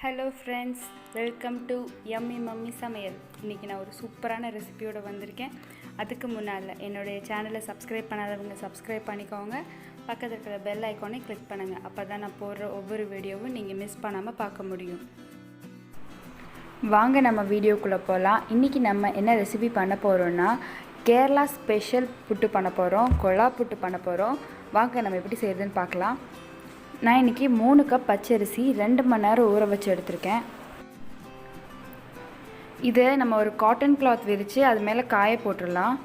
Hello friends, welcome to yummy mummy சமையல். இன்றைக்கி நான் ஒரு சூப்பரான ரெசிபியோடு வந்திருக்கேன். அதுக்கு முன்னால் என்னுடைய சேனலை சப்ஸ்கிரைப் பண்ணாதவங்க சப்ஸ்கிரைப் பண்ணிக்கோங்க. பக்கத்தில் இருக்கிற பெல் ஐக்கானை கிளிக் பண்ணுங்கள். அப்போ தான் நான் போடுற ஒவ்வொரு வீடியோவும் நீங்கள் மிஸ் பண்ணாமல் பார்க்க முடியும். வாங்க நம்ம வீடியோக்குள்ளே போகலாம். இன்றைக்கி நம்ம என்ன ரெசிபி பண்ண போகிறோன்னா கேரளா ஸ்பெஷல் புட்டு பண்ண போகிறோம். கொழா புட்டு பண்ண போகிறோம். வாங்க நம்ம எப்படி செய்கிறதுன்னு பார்க்கலாம். நான் இன்றைக்கி 3 கப் பச்சரிசி 2 மணி நேரம் ஊற வச்சு எடுத்திருக்கேன். இதை நம்ம ஒரு காட்டன் கிளாத் விரித்து அது மேலே காய போட்டுடலாம்.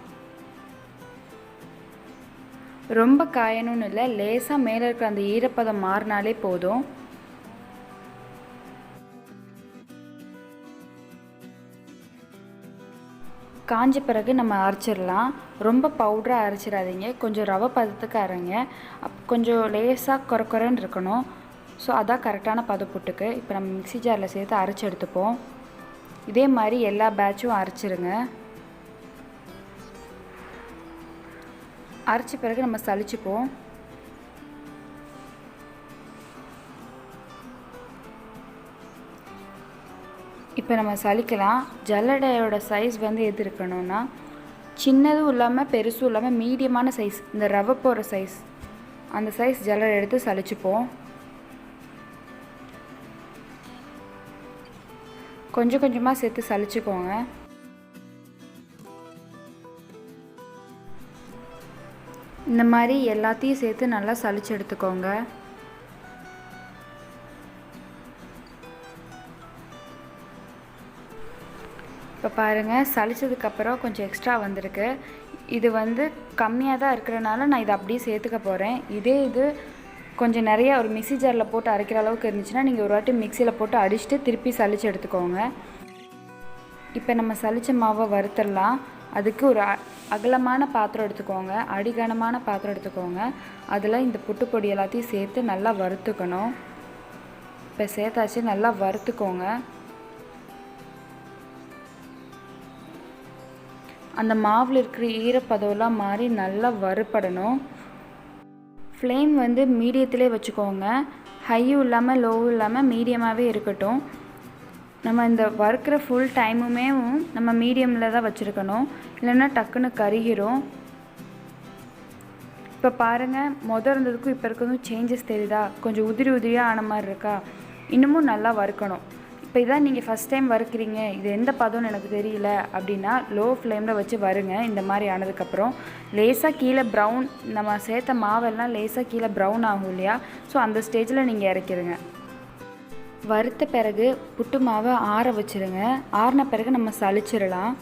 ரொம்ப காயணும்னு இல்லை, லேசாக மேலே இருக்கிற அந்த ஈரப்பதம் மாறினாலே போதும். காஞ்ச பிறகு நம்ம அரைச்சிடலாம். ரொம்ப பவுடராக அரைச்சிடாதீங்க, கொஞ்சம் ரவை பதத்துக்கு அரைங்க. கொஞ்சம் லேசாக குறக்குறன்னு இருக்கணும். ஸோ அதான் கரெக்டான பதப்புட்டுக்கு. இப்போ நம்ம மிக்ஸி ஜாரில் சேர்த்து அரைச்சி எடுத்துப்போம். இதே மாதிரி எல்லா பேட்சும் அரைச்சிருங்க. அரைச்ச பிறகு நம்ம சலிச்சுப்போம். இப்போ நம்ம சலிக்கலாம். ஜல்லடையோட சைஸ் வந்து எது இருக்கணும்னா சின்னதும் இல்லாமல் பெருசும் இல்லாமல் மீடியமான சைஸ், இந்த ரவை போகிற சைஸ், அந்த சைஸ் ஜல்லடை எடுத்து சலிச்சுப்போம். கொஞ்சம் கொஞ்சமாக சேர்த்து சலிச்சுக்கோங்க. இந்த மாதிரி எல்லாத்தையும் சேர்த்து நல்லா சலிச்சு எடுத்துக்கோங்க. இப்போ பாருங்கள், சலிச்சதுக்கப்புறம் கொஞ்சம் எக்ஸ்ட்ரா வந்திருக்கு. இது வந்து கம்மியாக தான் இருக்கிறனால நான் இதை அப்படியே சேர்த்துக்க போகிறேன். இது கொஞ்சம் நிறையா ஒரு மிக்ஸி ஜாரில் போட்டு அரைக்கிற அளவுக்கு இருந்துச்சுன்னா நீங்கள் ஒரு வாட்டி மிக்சியில் போட்டு அடிச்சுட்டு திருப்பி சலிச்சு எடுத்துக்கோங்க. இப்போ நம்ம சலிச்ச மாவை வறுத்துடலாம். அதுக்கு ஒரு அகலமான பாத்திரம் எடுத்துக்கோங்க, அடிகனமான பாத்திரம் எடுத்துக்கோங்க. அதில் இந்த புட்டு பொடி எல்லாத்தையும் சேர்த்து நல்லா வறுத்துக்கணும். இப்போ சேர்த்தாச்சு, நல்லா வறுத்துக்கோங்க. அந்த மாவில் இருக்கிற ஈரப்பதம்லாம் மாறி நல்லா வறுபடணும். ஃப்ளேம் வந்து மீடியத்திலே வச்சுக்கோங்க. ஹையும் இல்லாமல் லோவும் இல்லாமல் மீடியமாகவே இருக்கட்டும். நம்ம இந்த வறுக்கிற ஃபுல் டைமுமே நம்ம மீடியமில் தான் வச்சுருக்கணும், இல்லைன்னா டக்குன்னு கருகிரும். இப்போ பாருங்கள், இருந்ததுக்கும் இப்போ இருக்கிறதும் சேஞ்சஸ் தெரியுதா? கொஞ்சம் உதிரி உதிரியாக ஆன மாதிரி இருக்கா? இன்னமும் நல்லா வறுக்கணும். இப்போ இதான் நீங்கள் ஃபஸ்ட் டைம் வறுக்கிறீங்க, இது எந்த பதம்னு எனக்கு தெரியல அப்படின்னா லோ ஃப்ளேமில் வச்சு வருங்க. இந்த மாதிரி ஆனதுக்கப்புறம் லேசாக கீழே ப்ரௌன், நம்ம சேர்த்த மாவெல்லாம் லேசாக கீழே ப்ரௌன் ஆகும் இல்லையா? ஸோ அந்த ஸ்டேஜில் நீங்கள் இறக்கிடுங்க. வறுத்த பிறகு புட்டு மாவை ஆற வச்சுருங்க. ஆறின பிறகு நம்ம சலிச்சிடலாம்.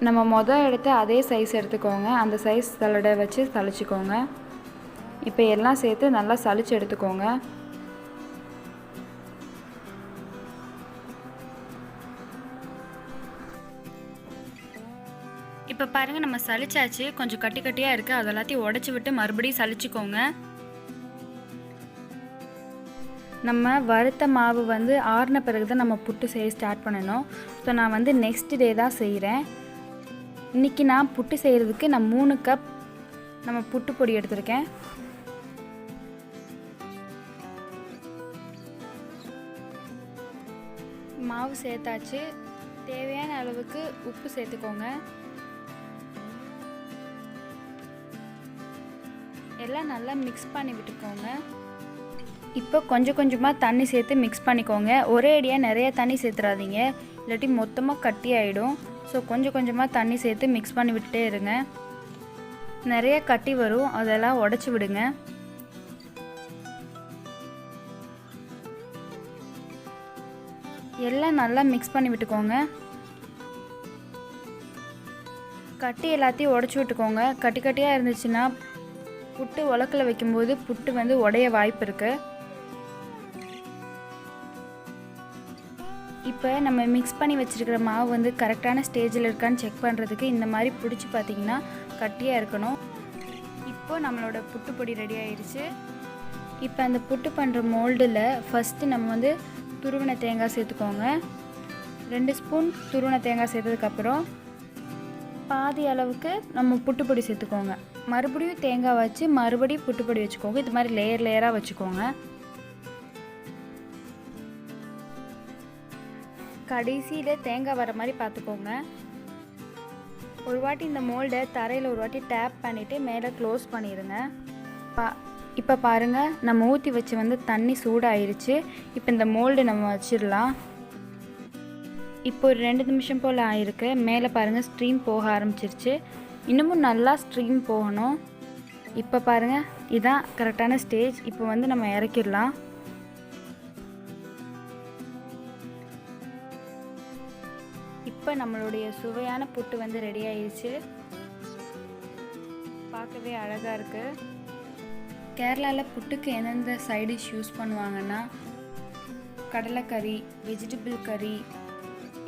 நம்ம எடுத்து அதே சைஸ் எடுத்துக்கோங்க. அந்த சைஸ் சலடை வச்சு சலிச்சிக்கோங்க. இப்போ எல்லாம் சேர்த்து நல்லா சலிச்சு எடுத்துக்கோங்க. இப்போ பாருங்கள், நம்ம சலிச்சாச்சு. கொஞ்சம் கட்டி கட்டியாக இருக்குது, அது எல்லாத்தையும் உடச்சி விட்டு மறுபடியும் சலிச்சுக்கோங்க. நம்ம வறுத்த மாவு வந்து ஆறின பிறகு தான் நம்ம புட்டு செய்ய ஸ்டார்ட் பண்ணணும். ஸோ நான் வந்து நெக்ஸ்ட் டே தான் செய்கிறேன். இன்றைக்கி நான் புட்டு செய்கிறதுக்கு நான் 3 கப் நம்ம புட்டு பொடி எடுத்திருக்கேன். மாவு சேர்த்தாச்சு. தேவையான அளவுக்கு உப்பு சேர்த்துக்கோங்க. எல்லாம் நல்லா மிக்ஸ் பண்ணி விட்டுக்கோங்க. இப்போ கொஞ்சம் கொஞ்சமாக தண்ணி சேர்த்து மிக்ஸ் பண்ணிக்கோங்க. ஒரே அடியாக நிறைய தண்ணி சேர்த்துறாதீங்க, இல்லாட்டி மொத்தமாக கட்டி ஆகிடும். ஸோ கொஞ்சம் கொஞ்சமாக தண்ணி சேர்த்து மிக்ஸ் பண்ணி விட்டுட்டே இருங்க. நிறைய கட்டி வரும், அதெல்லாம் உடச்சி விடுங்க. எல்லாம் நல்லா மிக்ஸ் பண்ணி விட்டுக்கோங்க. கட்டி எல்லாத்தையும் உடச்சி விட்டுக்கோங்க. கட்டி கட்டியாக இருந்துச்சுன்னா புட்டு உலக்கில் வைக்கும்போது புட்டு வந்து உடைய வாய்ப்பு இருக்குது. இப்போ நம்ம மிக்ஸ் பண்ணி வச்சுருக்கிற மாவு வந்து கரெக்டான ஸ்டேஜில் இருக்கான்னு செக் பண்ணுறதுக்கு இந்த மாதிரி பிடிச்சி பார்த்திங்கன்னா கட்டியாக இருக்கணும். இப்போ நம்மளோட புட்டு பொடி ரெடி ஆயிடுச்சு. இப்போ அந்த புட்டு பண்ணுற மோல்டில் ஃபஸ்ட்டு நம்ம வந்து துருவின தேங்காய் சேர்த்துக்கோங்க. 2 ஸ்பூன் துருவின தேங்காய் சேர்த்ததுக்கப்புறம் பாதி அளவுக்கு நம்ம புட்டு பொடி சேர்த்துக்கோங்க. மறுபடியும் தேங்காய் வச்சு மறுபடியும் புட்டு பொடி வச்சுக்கோங்க. இது மாதிரி லேயராக வச்சுக்கோங்க. கடைசியில் தேங்காய் வர மாதிரி பார்த்துக்கோங்க. ஒரு வாட்டி இந்த மோல்டை தரையில் ஒரு வாட்டி டேப் பண்ணிவிட்டு மேலே க்ளோஸ் பண்ணிடுங்க. இப்போ பாருங்கள், நம்ம ஊற்றி வச்சு வந்து தண்ணி சூடாயிருச்சு. இப்போ இந்த மோல்டு நம்ம வச்சிடலாம். இப்போ ஒரு 2 நிமிஷம் போல் ஆயிருக்கு. மேலே பாருங்கள் ஸ்ட்ரீம் போக ஆரம்பிச்சிருச்சு. இன்னமும் நல்லா ஸ்ட்ரீம் போகணும். இப்போ பாருங்கள், இதுதான் கரெக்டான ஸ்டேஜ். இப்போ வந்து நம்ம இறக்கிடலாம். இப்போ நம்மளுடைய சுவையான புட்டு வந்து ரெடி ஆயிடுச்சு. பார்க்கவே அழகாக இருக்குது. கேரளாவில் புட்டுக்கு எந்தெந்த சைட் டிஷ் யூஸ் பண்ணுவாங்கன்னா கடலைக்கறி, வெஜிடபிள் கறி,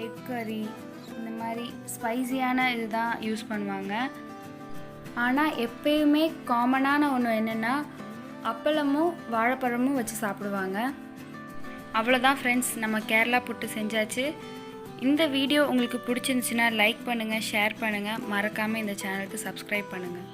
எக் கறி, இந்த மாதிரி ஸ்பைசியான இதுதான் யூஸ் பண்ணுவாங்க. ஆனால் எப்பயுமே காமனான ஒன்று என்னென்னா அப்பளமும் வாழைப்பழமும் வச்சு சாப்பிடுவாங்க. அவ்வளோதான் ஃப்ரெண்ட்ஸ், நம்ம கேரளா புட்டு செஞ்சாச்சு. இந்த வீடியோ உங்களுக்கு பிடிச்சிருந்துச்சுன்னா லைக் பண்ணுங்கள், ஷேர் பண்ணுங்கள், மறக்காமல் இந்த சேனலுக்கு சப்ஸ்கிரைப் பண்ணுங்கள்.